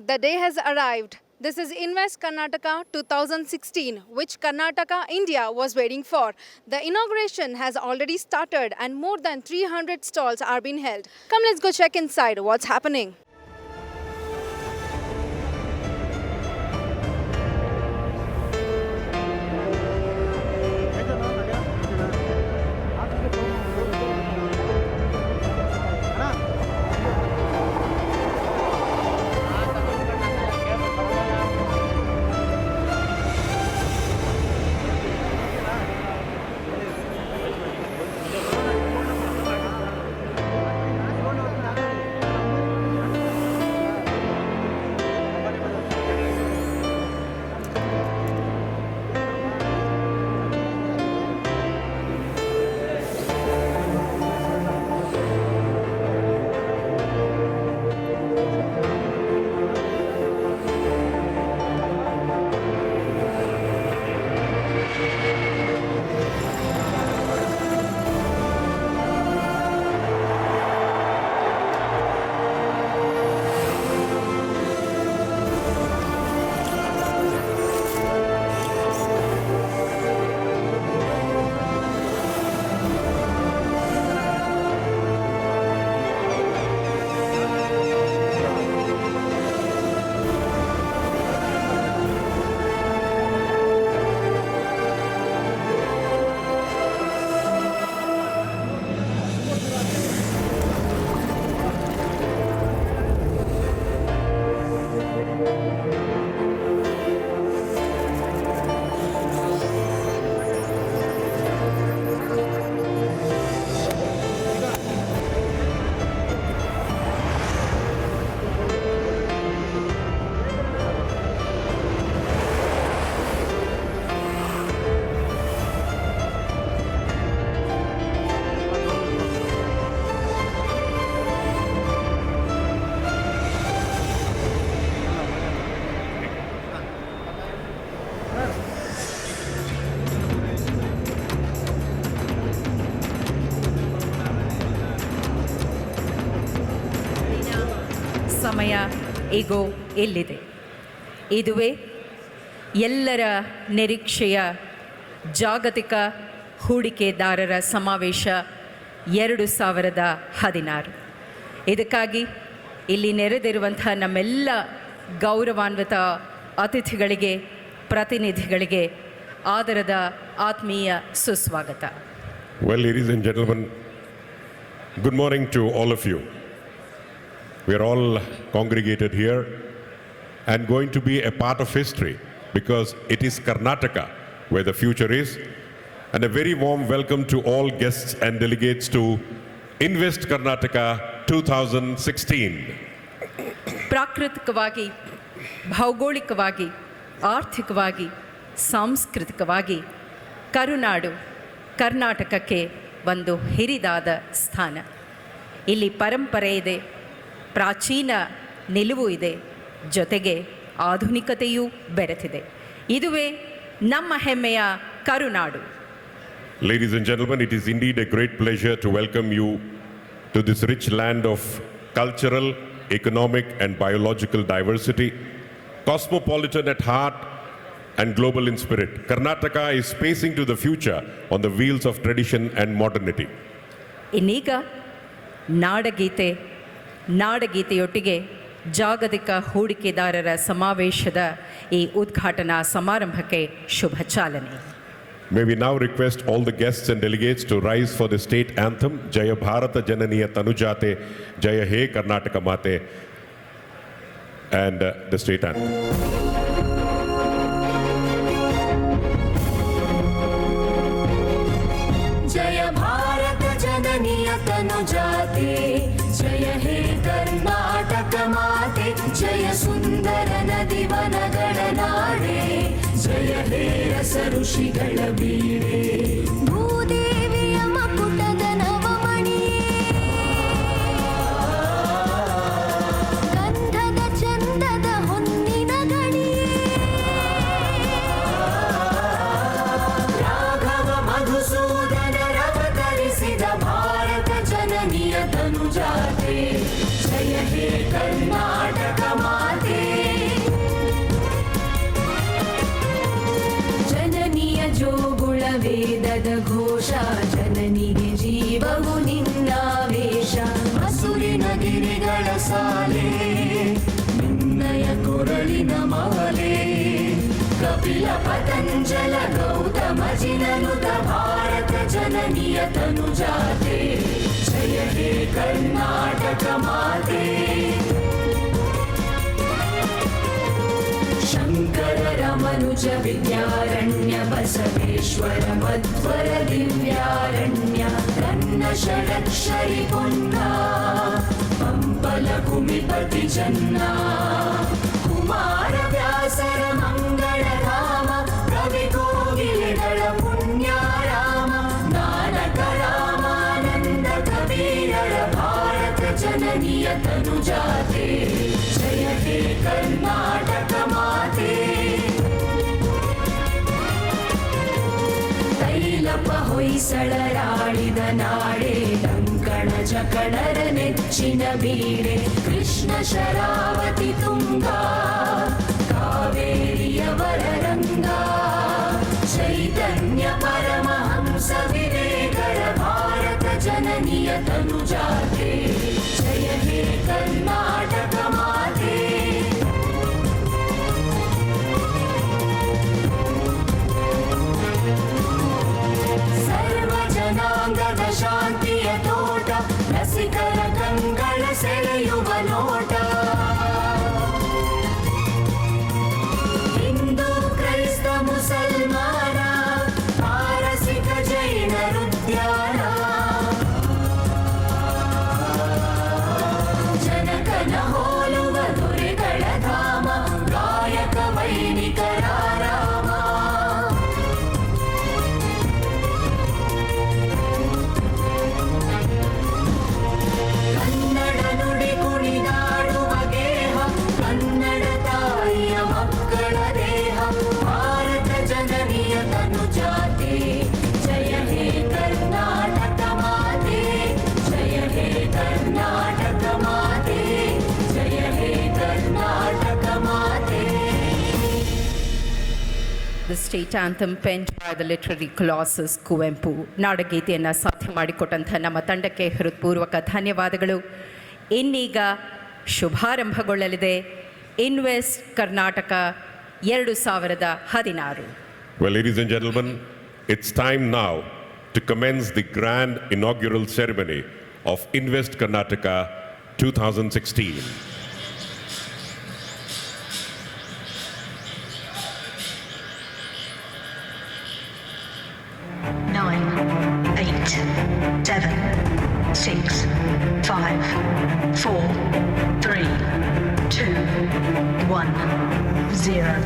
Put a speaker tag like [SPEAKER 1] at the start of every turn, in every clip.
[SPEAKER 1] The day has arrived. This is Invest Karnataka 2016, which Karnataka, India was waiting for. The inauguration has already started and more than 300 stalls are being held. Come, let's go check inside what's happening.
[SPEAKER 2] ಸಮಯ ಈಗೋ ಎಲ್ಲಿದೆ. ಇದುವೇ ಎಲ್ಲರ ನಿರೀಕ್ಷೆಯ ಜಾಗತಿಕ ಹೂಡಿಕೆದಾರರ ಸಮಾವೇಶ 2016. ಇದಕ್ಕಾಗಿ ಇಲ್ಲಿ ನೆರೆದಿರುವಂಥ ನಮ್ಮೆಲ್ಲ ಗೌರವಾನ್ವಿತ ಅತಿಥಿಗಳಿಗೆ, ಪ್ರತಿನಿಧಿಗಳಿಗೆ ಆದರದ ಆತ್ಮೀಯ ಸುಸ್ವಾಗತ.
[SPEAKER 3] Well, ladies and gentlemen, good morning to all of you. We are all congregated here and going to be a part of history because it is Karnataka where the future is. And a very warm welcome to all guests and delegates to Invest Karnataka 2016.
[SPEAKER 2] ಪ್ರಾಕೃತಿಕವಾಗಿ, ಭೌಗೋಳಿಕವಾಗಿ, ಆರ್ಥಿಕವಾಗಿ, ಸಾಂಸ್ಕೃತಿಕವಾಗಿ ಕರುನಾಡು ಕರ್ನಾಟಕಕ್ಕೆ ಒಂದು ಹಿರಿದಾದ ಸ್ಥಾನ. ಇಲ್ಲಿ ಪರಂಪರೆ ಇದೆ, ಪ್ರಾಚೀನ ನಿಲುವು ಇದೆ, ಜೊತೆಗೆ ಆಧುನಿಕತೆಯೂ ಬೆರೆತಿದೆ. ಇದುವೇ ನಮ್ಮ ಹೆಮ್ಮೆಯ ಕರುನಾಡು.
[SPEAKER 3] Ladies and gentlemen, it is indeed a great pleasure to welcome you to this rich land of cultural, economic and biological diversity, cosmopolitan at heart and global in spirit. Karnataka is pacing to the future on the wheels of tradition and modernity.
[SPEAKER 2] ಇನ್ನೀಗ ನಾಡಗೀತೆಯೊಟ್ಟಿಗೆ ಜಾಗತಿಕ ಹೂಡಿಕೆದಾರರ ಸಮಾವೇಶದ ಈ ಉದ್ಘಾಟನಾ ಸಮಾರಂಭಕ್ಕೆ ಶುಭ ಚಾಲನೆ.
[SPEAKER 3] May we now request all the guests and delegates to rise for the state anthem, Jaya Bharata Jananiya Tanujate, Jaya He Karnataka Mate, and the state anthem.
[SPEAKER 4] जय भारत जननीय तनुजाते, जय हे कर्नाटक माते, जय सुंदर नदी वनಗಳ ನಾಡೆ, जय हे ರಸ ಋಷಿಗಳ ಬೀಡೆ, ಭೂದೇವಿಯ ಮಕುಟದ ನವಮಣಿಯೇ, ಗಂಧದ ಚಂದದ ಹೊನ್ನಿನ ಗಣಿಯೇ, ರಾಘವ ಮಧುಸೂದನರವತರಿಸಿದ ಭಾರತ ಜನನಿಯ ತನುಜಾತೆ, ಜಯ ಹೇ ಕರ್ನಾಟಕ ಮಾತೆ. ವೇದಗಳ ಸಾಲೆ ನಿನ್ನಯ ಕೊರಳಿನ ಮಾಲೆ ಕಪಿಲ ಪತಂಜಲ ಗೌತಮ ಜಿನನುತ ಭಾರತ ಜನನಿಯ ತನುಜಾತೆ ಜಯ ಹೇ ಕರ್ನಾಟಕ ಮಾತೆ ಶಂಕರ ರಮನುಜ ವಿದ್ಯಾರಣ್ಯ ಬಸವೇಶ್ವರ ಮಧ್ವರ ದಿವ್ಯಾರಣ್ಯ ರನ್ನ ಷಡಕ್ಷರಿ ಪೊನ್ನ ಪಂಪಲ ಕುಮಿಪತಿ ಜನ್ನ ಕುಮಾರ ವ್ಯಾಸರ ಮಂಗಳ ಧಾಮ ಕವಿ ಕೋಗಿಲೆಗಳ ಪುಣ್ಯಾರಾಮ ನಾನಕ ರಾಮಾನಂದ ಕಬೀರರ ಭಾರತ ಜನನಿಯ ತನುಜಾತೆ ಜಯ ಹೇ ಕರ್ನಾಟಕ ಮಾತೆ ತೈಲಪ ಹೊಯ್ಸಳರಾಳಿದ ನಾಡೆ ಲಂಕಣ ಜಕಣರ ನೆಚ್ಚಿನ ಬೀಡೆ ಕೃಷ್ಣ ಶರಾವತಿ ತುಂಗ ಕಾವೇರಿಯವರ ರಂಗ ಚೈತನ್ಯ ಪರಮಹಂಸ ವಿವೇಕರ ಭಾರತ ಜನನಿಯ ತನುಜಾತೆ ಜಯ ಹೇ ಕರ್ನಾಟಕ ಮಾತೆ ಸರ್ವ ಜನಾಂಗದ ಶಾಂತಿಯ ತೋಟ ರಸಿಕರ ಕಂಗಳ ಸೆಳೆಯುವ ನೋಟ ಹಿಂದೂ ಕ್ರೈಸ್ತ ಮುಸಲ್ಮಾನ ಪಾರಸಿಕ ಜೈನರುದ್ಯಾನ ಜನಕನ ಹೋಲುವ ದೊರೆಗಳ ಧಾಮ ಗಾಯಕ ವೈಣಿಕರ ರಾಮ ಕನ್ನಡ ನುಡಿ ಕುಣಿದಾಡುವ ಗೇಹ ಕನ್ನಡ ತಾಯಿಯ ಮಕ್ಕಳ ದೇಹ ಭಾರತ ಜನನಿಯ ತನುಜಾತೆ ಜಯ ಹೇ ಕರ್ನಾಟಕ ಮಾತೆ ಜಯ ಹೇ ಕರ್ನಾಟಕ ಮಾತೆ ಜಯ ಹೇ ಕರ್ನಾಟಕ ಮಾತೆ
[SPEAKER 2] The state anthem penned by the literary colossus Kuvempu ನಾಡಗೀತೆಯನ್ನು ಸಾಧ್ಯ ಮಾಡಿಕೊಟ್ಟಂಥ ನಮ್ಮ ತಂಡಕ್ಕೆ ಹೃತ್ಪೂರ್ವಕ ಧನ್ಯವಾದಗಳು. ಇನ್ನೀಗ ಶುಭಾರಂಭಗೊಳ್ಳಲಿದೆ invest Karnataka 2016.
[SPEAKER 3] Well, ladies and gentlemen, it's time now to commence the grand inaugural ceremony of Invest Karnataka 2016.
[SPEAKER 5] 9, 8, 7, 6, 5, 4, 3, 2, 1, 0.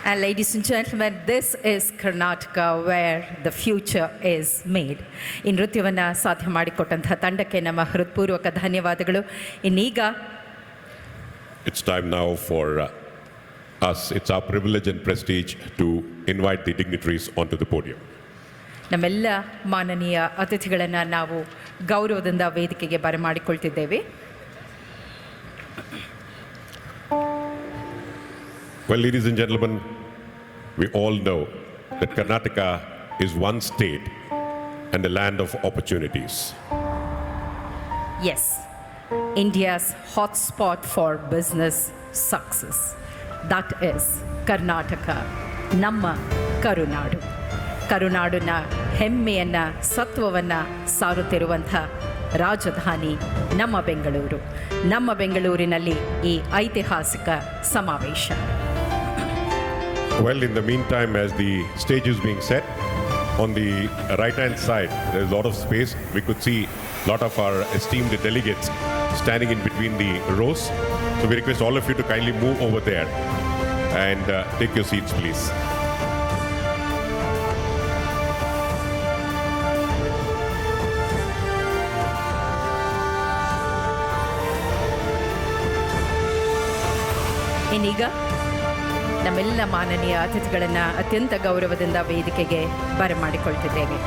[SPEAKER 2] And ladies and gentlemen, this is Karnataka where the future is made. ಈ ನೃತ್ಯವನ್ನು ಸಾಧ್ಯ ಮಾಡಿಕೊಟ್ಟಂತಹ ತಂಡಕ್ಕೆ ನಮ್ಮ ಹೃತ್ಪೂರ್ವಕ ಧನ್ಯವಾದಗಳು. ಇನ್ನೀಗ
[SPEAKER 3] It's time now for us. It's our privilege and prestige to invite the dignitaries onto the podium.
[SPEAKER 2] ನಮ್ಮೆಲ್ಲ ಮಾನನೀಯ ಅತಿಥಿಗಳನ್ನು ನಾವು ಗೌರವದಿಂದ ವೇದಿಕೆಗೆ ಬರಮಾಡಿಕೊಳ್ತಿದ್ದೇವೆ.
[SPEAKER 3] Well, ladies and gentlemen, we all know that Karnataka is one state and a land of opportunities.
[SPEAKER 2] Yes, India's hotspot for business success. That is Karnataka, ನಮ್ಮ ಕರುನಾಡು. ಕರುನಾಡಿನ ಹೆಮ್ಮೆಯನ್ನು ಸತ್ವವನ್ನು ಸಾರುತ್ತಿರುವಂಥ ರಾಜಧಾನಿ ನಮ್ಮ ಬೆಂಗಳೂರು. ನಮ್ಮ ಬೆಂಗಳೂರಿನಲ್ಲಿ ಈ ಐತಿಹಾಸಿಕ ಸಮಾವೇಶ.
[SPEAKER 3] Well, in the meantime, as the stage is being set, on the right-hand side, there is a lot of space. We could see a lot of our esteemed delegates standing in between the rows. So we request all of you to kindly move over there and take your seats, please.
[SPEAKER 2] ಇನ್ನೀಗ ನಮ್ಮೆಲ್ಲ ಮಾನನೀಯ ಅತಿಥಿಗಳನ್ನು ಅತ್ಯಂತ ಗೌರವದಿಂದ ವೇದಿಕೆಗೆ ಬರಮಾಡಿಕೊಳ್ತಿದ್ದೇವೆ.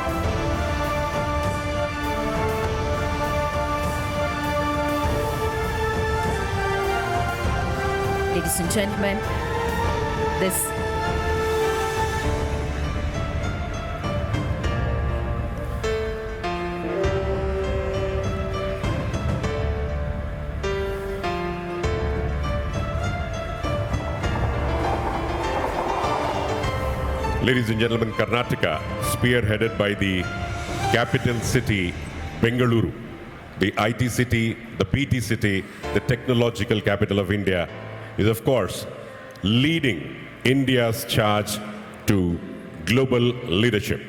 [SPEAKER 2] Ladies and gentlemen, this
[SPEAKER 3] Ladies and gentlemen, Karnataka, spearheaded by the capital city, Bengaluru, the IT city, the PT city, the technological capital of India, is of course leading India's charge to global leadership.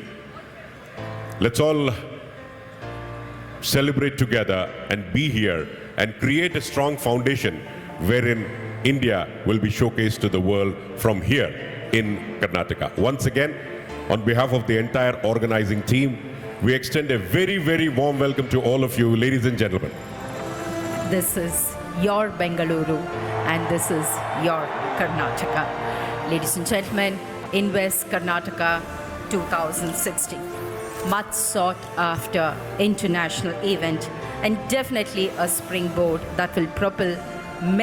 [SPEAKER 3] Let's all celebrate together and be here and create a strong foundation wherein India will be showcased to the world from here in Karnataka. Once again, on behalf of the entire organizing team, we extend a very, very warm welcome to all of you, ladies and gentlemen.
[SPEAKER 2] This is your Bengaluru and this is your Karnataka. Ladies and gentlemen, Invest Karnataka 2016. Much sought after international event and definitely a springboard that will propel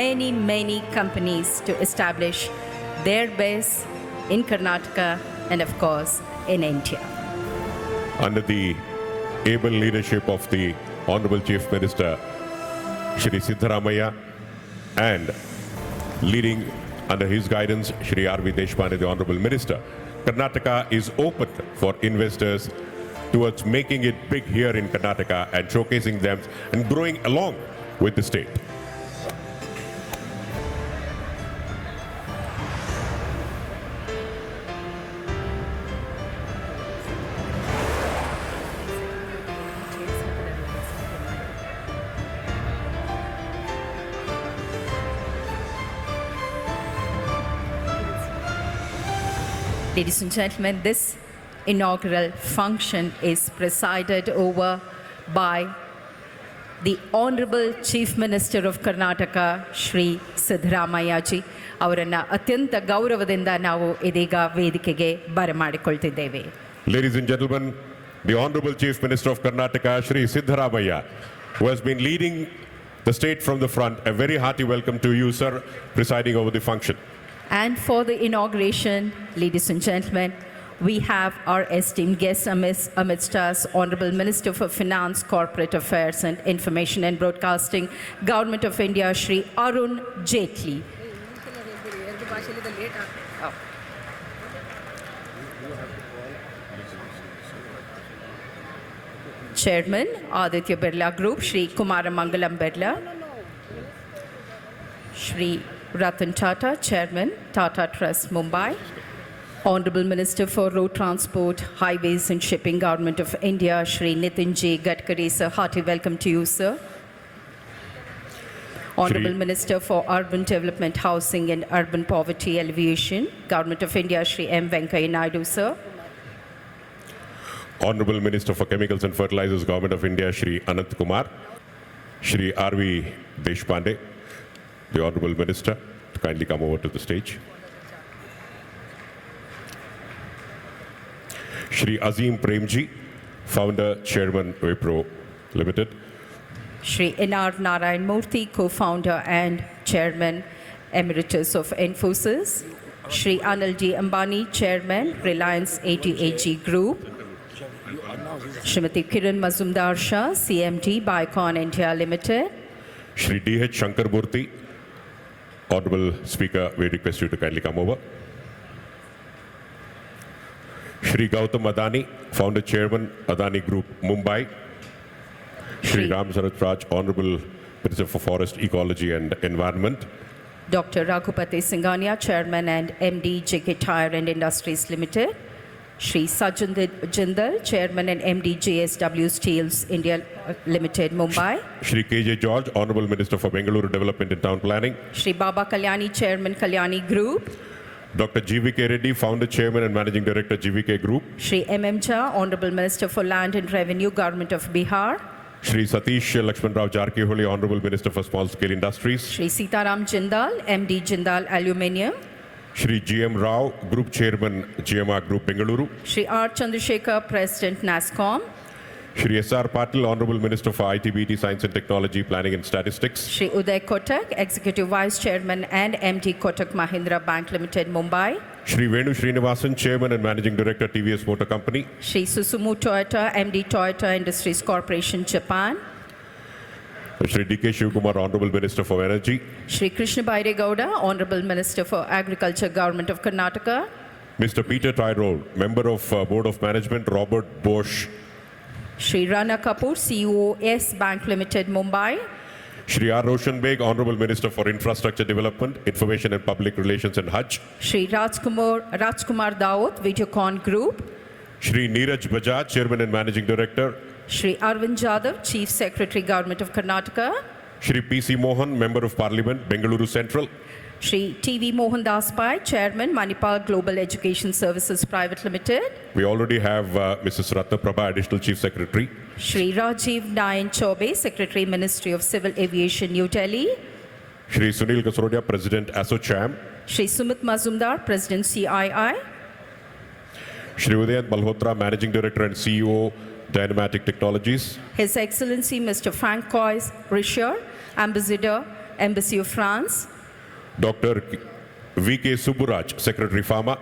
[SPEAKER 2] many, many companies to establish their base in Karnataka and of course in India.
[SPEAKER 3] Under the able leadership of the Honorable Chief Minister, Shri Siddharamaya, and leading under his guidance, Shri R.V. Deshpande, the Honorable Minister, Karnataka is open for investors towards making it big here in Karnataka and showcasing them and growing along with the state.
[SPEAKER 2] Ladies and gentlemen, this inaugural function is presided over by the Honorable Chief Minister of Karnataka, Shri Siddharamaya ji. ಅವರನ್ನು ಅತ್ಯಂತ ಗೌರವದಿಂದ ನಾವು ಇದೀಗ ವೇದಿಕೆಗೆ ಬರಮಾಡಿಕೊಳ್ತಿದ್ದೇವೆ.
[SPEAKER 3] Ladies and gentlemen, the Honorable Chief Minister of Karnataka, Shri Siddharamaya, who has been leading the state from the front, a very hearty welcome to you, sir, presiding over the function.
[SPEAKER 2] And for the inauguration, ladies and gentlemen, we have our esteemed guest amidst us, Honorable Minister for Finance, Corporate Affairs and Information and Broadcasting, Government of India, Shri Arun Jaitley. Chairman, Aditya Birla Group, Shri Kumaramangalam Birla. Shri Ratan Tata, Chairman, Tata Trust, Mumbai. Honorable Minister for Road Transport, Highways and Shipping, Government of India, Shri Nitin J. Gadkari, sir. Hearty welcome to you, sir. Honorable Minister for Urban Development, Housing and Urban Poverty Alleviation, Government of India, Shri M. Venkaiah Naidu, sir.
[SPEAKER 3] Honorable Minister for Chemicals and Fertilizers, Government of India, Shri Anant Kumar, Shri R.V. Deshpande, the Honorable Minister, to kindly come over to the stage. Shri Azim Premji, Founder, Chairman, Wipro Limited.
[SPEAKER 2] Shri N.R. Narayan Murthy, Co-founder and Chairman Emeritus of Infosys. Shri Anil D. Ambani, Chairman, Reliance ATAG Group. Shrimati Kiran Mazumdar Shah, CMD, Biocon India Limited.
[SPEAKER 3] Shri D.H. Shankar Murthy, Honorable Speaker, we request you to kindly come over. Shri Gautam Adani, Founder Chairman, Adani Group, Mumbai. Shri Ram Sarat Raj, Honorable Minister for Forest, Ecology and Environment.
[SPEAKER 2] Dr. Raghupati Singhania, Chairman and MD, JK Tire and Industries Limited. Shri Sajjan Jindal, Chairman and MD, JSW Steels India Limited, Mumbai.
[SPEAKER 3] Shri K.J. George, Honorable Minister for Bengaluru Development and Town Planning.
[SPEAKER 2] Shri Baba Kalyani, Chairman, Kalyani Group.
[SPEAKER 3] Dr. G.V.K. Reddy, Founder, Chairman and Managing Director, G.V.K. Group.
[SPEAKER 2] Shri M.M. Jha, Honorable Minister for Land and Revenue, Government of Bihar.
[SPEAKER 3] Shri Satish Lakshman Rao Jarkiholi, Honorable Minister for Small Scale Industries.
[SPEAKER 2] Shri Sitaram Jindal, MD, Jindal Aluminium.
[SPEAKER 3] Shri G.M. Rao, Group Chairman, GMR Group, Bengaluru.
[SPEAKER 2] Shri R. Chandrasekhar, President, NASCOM.
[SPEAKER 3] Shri S.R. Patil, Honorable Minister for IT/BT, Science and Technology, Planning and Statistics.
[SPEAKER 2] Shri Uday Kotak, Executive Vice Chairman and MD, Kotak Mahindra Bank Limited, Mumbai.
[SPEAKER 3] Shri Venu Srinivasan, Chairman and Managing Director, TVS Motor Company.
[SPEAKER 2] Shri Susumu Toyota, MD, Toyota Industries Corporation, Japan.
[SPEAKER 3] Shri D.K. Shivkumar, Honorable Minister for Energy.
[SPEAKER 2] Shri Krishna Baire Gowda, Honorable Minister for Agriculture, Government of Karnataka.
[SPEAKER 3] Mr. Peter Tyrol, Member of Board of Management, Robert Bosch.
[SPEAKER 2] Shri Rana Kapoor, CEO, Yes Bank Limited, Mumbai.
[SPEAKER 3] Shri R. Roshan Beg, Honorable Minister for Infrastructure Development, Information and Public Relations and Hajj.
[SPEAKER 2] Shri Rajkumar Daud, Videocon Group.
[SPEAKER 3] Shri Neeraj Bajaj, Chairman and Managing Director.
[SPEAKER 2] Shri Arvind Jadhav, Chief Secretary, Government of Karnataka.
[SPEAKER 3] Shri P.C. Mohan, Member of Parliament, Bengaluru Central.
[SPEAKER 2] Shri T.V. Mohan Das Pai, Chairman, Manipal Global Education Services Private Limited.
[SPEAKER 3] We already have Mrs. Ratna Prabha, Additional Chief Secretary.
[SPEAKER 2] Shri Rajiv Nayan Chaube, Secretary, Ministry of Civil Aviation, New Delhi.
[SPEAKER 3] Shri Sunil Kasrodia, President, ASSOCHAM.
[SPEAKER 2] Shri Sumit Mazumdar, President, CII.
[SPEAKER 3] Shri Udayant Malhotra, Managing Director and CEO, Dynamatic Technologies.
[SPEAKER 2] His Excellency Mr. Francois Richer, Ambassador, Embassy of France.
[SPEAKER 3] Dr. V.K. Subburaj, Secretary, Pharma.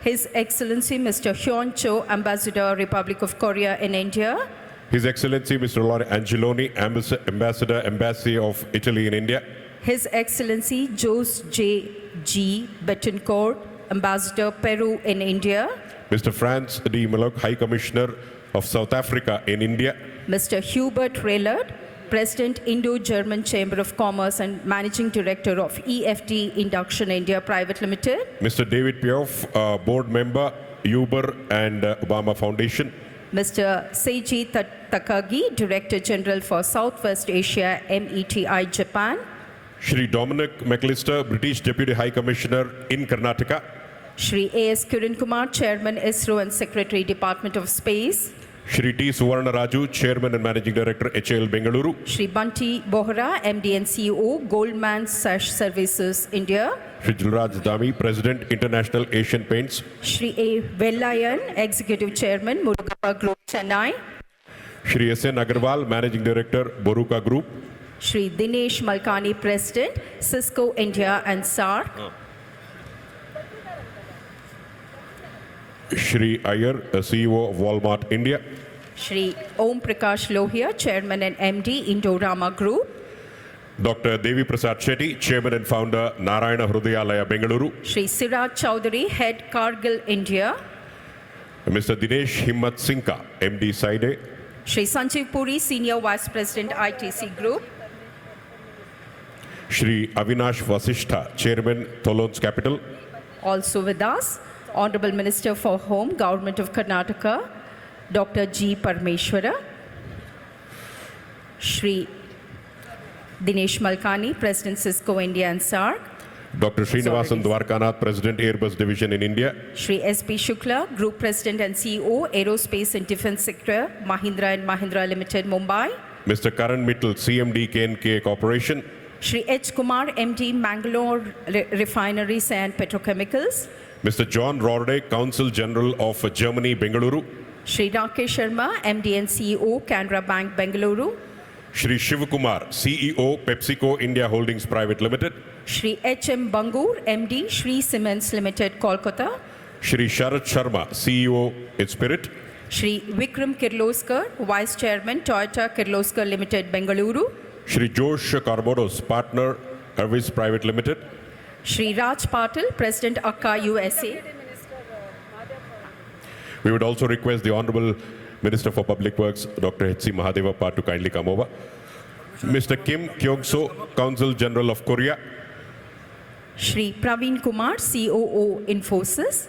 [SPEAKER 2] His Excellency Mr. Hyun Cho, Ambassador, Republic of Korea in India.
[SPEAKER 3] His Excellency Mr. Lore Angeloni, Ambassador, Embassy of Italy in India.
[SPEAKER 2] His Excellency Jose J. G. Betancourt, Ambassador, Peru in India.
[SPEAKER 3] Mr. Franz D. Malok, High Commissioner of South Africa in India.
[SPEAKER 2] Mr. Hubert Raylard, President, Indo-German Chamber of Commerce and Managing Director of EFT Induction India Private Limited.
[SPEAKER 3] Mr. David Piouf, Board Member, Uber and Obama Foundation.
[SPEAKER 2] Mr. Seiji Takagi, Director General for Southwest Asia, METI, Japan.
[SPEAKER 3] Shri Dominic McAllister, British Deputy High Commissioner in Karnataka.
[SPEAKER 2] Shri A.S. Kiran Kumar, Chairman, ISRO and Secretary, Department of Space.
[SPEAKER 3] Shri T. Suvarna Raju, Chairman and Managing Director, HAL Bengaluru.
[SPEAKER 2] Shri Bunty Bohra, MD and CEO, Goldman Sachs Services, India.
[SPEAKER 3] Shri Jilraj Dami, President, International Asian Paints.
[SPEAKER 2] Shri A. Vellayan, Executive Chairman, Murugappa Group, Chennai.
[SPEAKER 3] Shri S.N. Agarwal, Managing Director, Boruka Group.
[SPEAKER 2] Shri Dinesh Malkani, President, Cisco India and SAARC.
[SPEAKER 3] Shri Iyer, CEO of Walmart India.
[SPEAKER 2] Shri Om Prakash Lohia, Chairman and MD, Indorama Group.
[SPEAKER 3] Dr. Devi Prasad Shetty, Chairman and Founder, Narayana Hrudayalaya Bengaluru.
[SPEAKER 2] Shri Siraj Chowdhury, Head Kargil India.
[SPEAKER 3] Mr. Dinesh Himmat Singha, MD Side.
[SPEAKER 2] Shri Sanjeev Puri, Senior Vice President, ITC Group.
[SPEAKER 3] Shri Avinash Vasishtha, Chairman, Tholons Capital.
[SPEAKER 2] Also with us, Honorable Minister for Home, Government of Karnataka, Dr. G. Parmeshwara. Shri Dinesh Malkani, President Cisco India and SAARC.
[SPEAKER 3] Dr. Srinivasan Dwarkanath, President Airbus Division in India.
[SPEAKER 2] Shri S.P. Shukla, Group President and CEO, Aerospace and Defence Sector, Mahindra and Mahindra Limited, Mumbai.
[SPEAKER 3] Mr. Karan Mittal, CMD K&K Corporation.
[SPEAKER 2] Shri H. Kumar, MD, Mangalore Refineries and Petrochemicals.
[SPEAKER 3] Mr. John Rorde, Consul General of Germany, Bengaluru.
[SPEAKER 2] Shri Rakesh Sharma, MD and CEO, Canara Bank, Bengaluru.
[SPEAKER 3] Shri Shivakumar, CEO, PepsiCo India Holdings Private Limited.
[SPEAKER 2] Shri H.M. Bangur, MD, Shri Cements Limited, Kolkata.
[SPEAKER 3] Shri Sharat Sharma, CEO, Inspirit.
[SPEAKER 2] Shri Vikram Kirloskar, Vice Chairman, Toyota Kirloskar Limited, Bengaluru.
[SPEAKER 3] Shri Josh Karbodos, Partner, Airways Private Limited.
[SPEAKER 2] Shri Raj Patil, President Akka USA.
[SPEAKER 3] We would also request the Honorable Minister for Public Works, Dr. H.C. Mahadeva Pat, to kindly come over. Mr. Kim Kyung-so, Consul General of Korea.
[SPEAKER 2] Shri Praveen Kumar, COO, Infosys.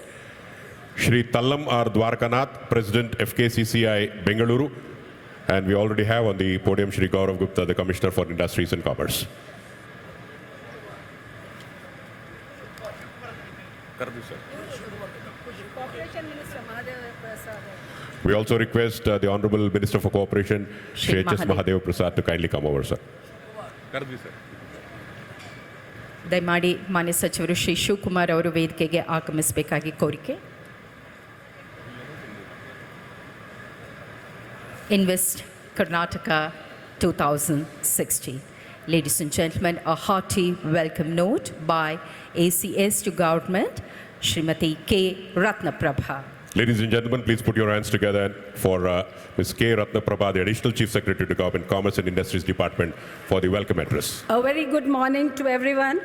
[SPEAKER 3] Shri Tallam R. Dwarkanath, President FKCCI, Bengaluru. And we already have on the podium Shri Gaurav Gupta, the Commissioner for Industries and Commerce. We also request the Honorable Minister for Cooperation, Shri H.S. Mahadeva Prasad, to kindly come over, sir.
[SPEAKER 2] ದಯಮಾಡಿ ಮಾನ್ಯ ಸಚಿವರು ಶ್ರೀ ಶಿವಕುಮಾರ್ ಅವರು ವೇದಿಕೆಗೆ ಆಗಮಿಸಬೇಕಾಗಿ ಕೋರಿಕೆ. Invest Karnataka 2016. Ladies and gentlemen, a hearty welcome note by ACS to Government, Srimati K. Ratnaprabha.
[SPEAKER 3] Ladies and gentlemen, please put your hands together for Ms. K. Ratnaprabha, the Additional Chief Secretary to Government Commerce and Industries Department, for the welcome address.
[SPEAKER 6] A very good morning to everyone.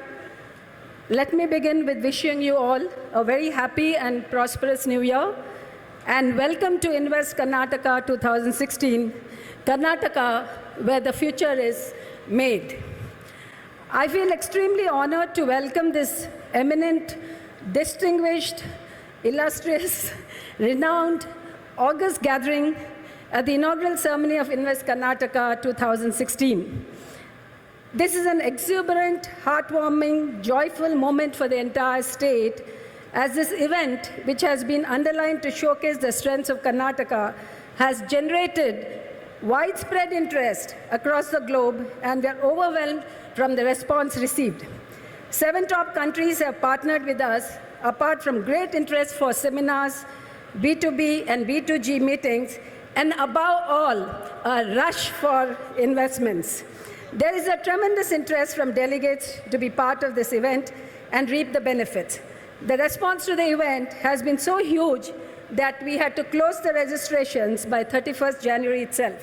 [SPEAKER 6] Let me begin with wishing you all a very happy and prosperous new year, and welcome to Invest Karnataka 2016, Karnataka, where the future is made. I feel extremely honored to welcome this eminent, distinguished, illustrious, renowned, august gathering at the inaugural ceremony of Invest Karnataka 2016. This is an exuberant, heartwarming, joyful moment for the entire state, as this event, which has been underlined to showcase the strengths of Karnataka, has generated widespread interest across the globe, and we are overwhelmed from the response received. 7 top countries have partnered with us, apart from great interest for seminars, B2B and B2G meetings, and above all, a rush for investments. There is a tremendous interest from delegates to be part of this event and reap the benefits. The response to the event has been so huge that we had to close the registrations by 31st January itself.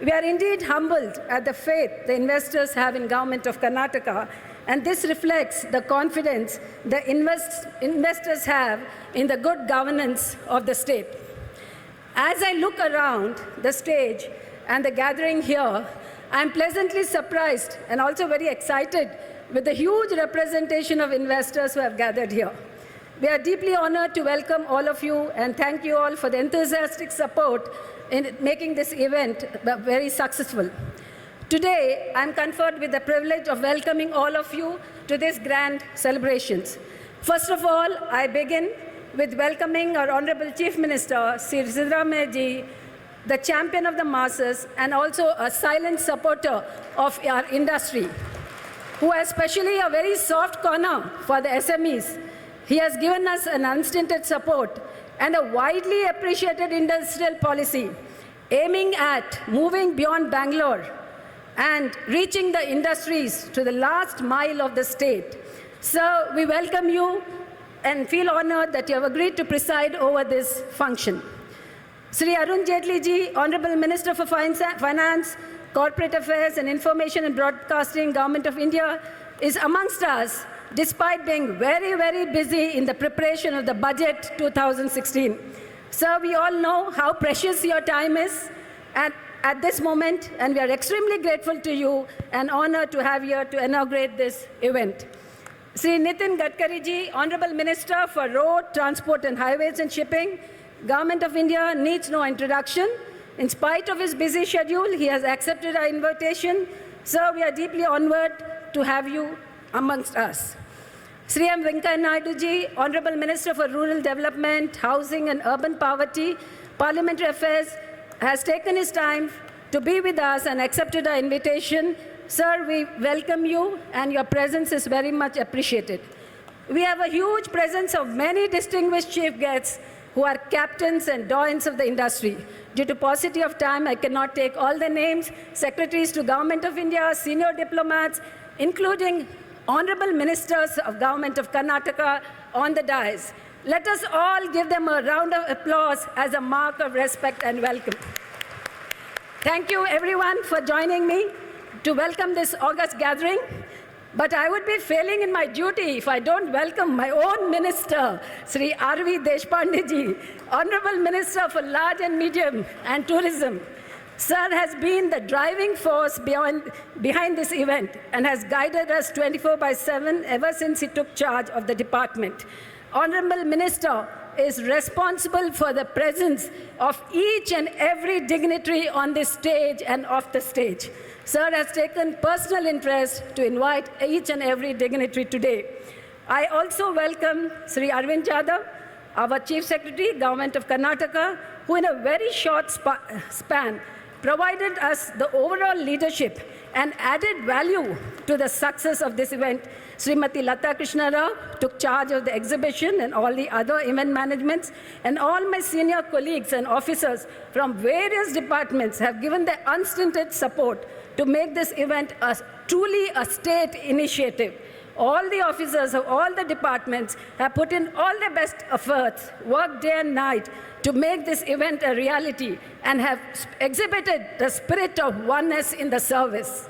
[SPEAKER 6] We are indeed humbled at the faith the investors have in Government of Karnataka, and this reflects the confidence the investors have in the good governance of the state. As I look around the stage and the gathering here, I am pleasantly surprised and also very excited with the huge representation of investors who have gathered here. We are deeply honored to welcome all of you and thank you all for the enthusiastic support in making this event very successful. Today, I am conferred with the privilege of welcoming all of you to these grand celebrations. First of all, I begin with welcoming our Honorable Chief Minister, Sri Siddaramaiah ji, the champion of the masses and also a silent supporter of our industry, who has especially a very soft corner for the SMEs. He has given us an unstinted support and a widely appreciated industrial policy aiming at moving beyond Bangalore and reaching the industries to the last mile of the state. Sir, we welcome you and feel honored that you have agreed to preside over this function. Sri Arun Jaitley ji, Honorable Minister for Finance, Corporate Affairs and Information and Broadcasting, Government of India, is amongst us despite being very, very busy in the preparation of the budget 2016. Sir, we all know how precious your time is at this moment, and we are extremely grateful to you and honored to have you here to inaugurate this event. Sri Nitin Gadkari ji, Honorable Minister for Road, Transport and Highways and Shipping, Government of India needs no introduction. In spite of his busy schedule, he has accepted our invitation Sir, we are deeply honored to have you amongst us. Sri M. Venkaiah Naidu ji, Honorable Minister for Rural Development, Housing and Urban Poverty, Parliamentary Affairs, has taken his time to be with us and accepted our invitation. Sir, we welcome you and your presence is very much appreciated. We have a huge presence of many distinguished chief guests who are captains and doyens of the industry. Due to paucity of time, I cannot take all the names, secretaries to Government of India, senior diplomats, including honorable ministers of Government of Karnataka on the dais. Let us all give them a round of applause as a mark of respect and welcome. Thank you everyone for joining me to welcome this august gathering. But I would be failing in my duty if I don't welcome my own minister, Sri R.V. Deshpande ji, Honorable Minister for Large and Medium and Tourism. Sir has been the driving force behind this event and has guided us 24/7 ever since he took charge of the department. Honorable Minister is responsible for the presence of each and every dignitary on this stage and off the stage. Sir has taken personal interest to invite each and every dignitary today. I also welcome Sri Arvind Jadhav, our Chief Secretary, Government of Karnataka, who in a very short span provided us the overall leadership and added value to the success of this event. Srimati Lata Krishna Rao took charge of the exhibition and all the other event managements, and all my senior colleagues and officers from various departments have given their unstinted support to make this event truly a state initiative. All the officers of all the departments have put in all their best efforts, worked day and night to make this event a reality and have exhibited the spirit of oneness in the service.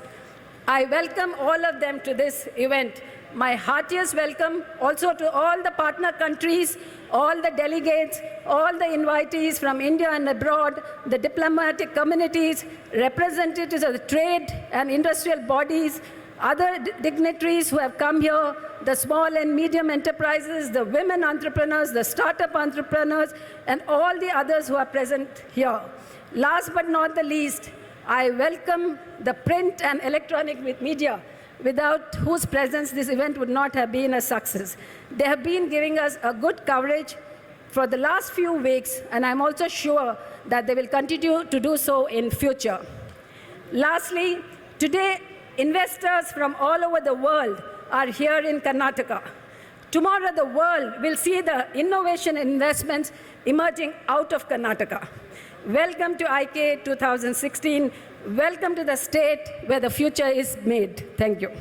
[SPEAKER 6] I welcome all of them to this event. My heartiest welcome also to all the partner countries, all the delegates, all the invitees from India and abroad, the diplomatic communities, representatives of the trade and industrial bodies, other dignitaries who have come here, the small and medium enterprises, the women entrepreneurs, the startup entrepreneurs, and all the others who are present here. Last but not the least, I welcome the print and electronic media, without whose presence this event would not have been a success. They have been giving us a good coverage for the last few weeks, and I'm also sure that they will continue to do so in future. Lastly, today, investors from all over the world are here in Karnataka. Tomorrow, the world will see the innovation investments emerging out of Karnataka. Welcome to IK 2016. Welcome to the state where the future is made. Thank you.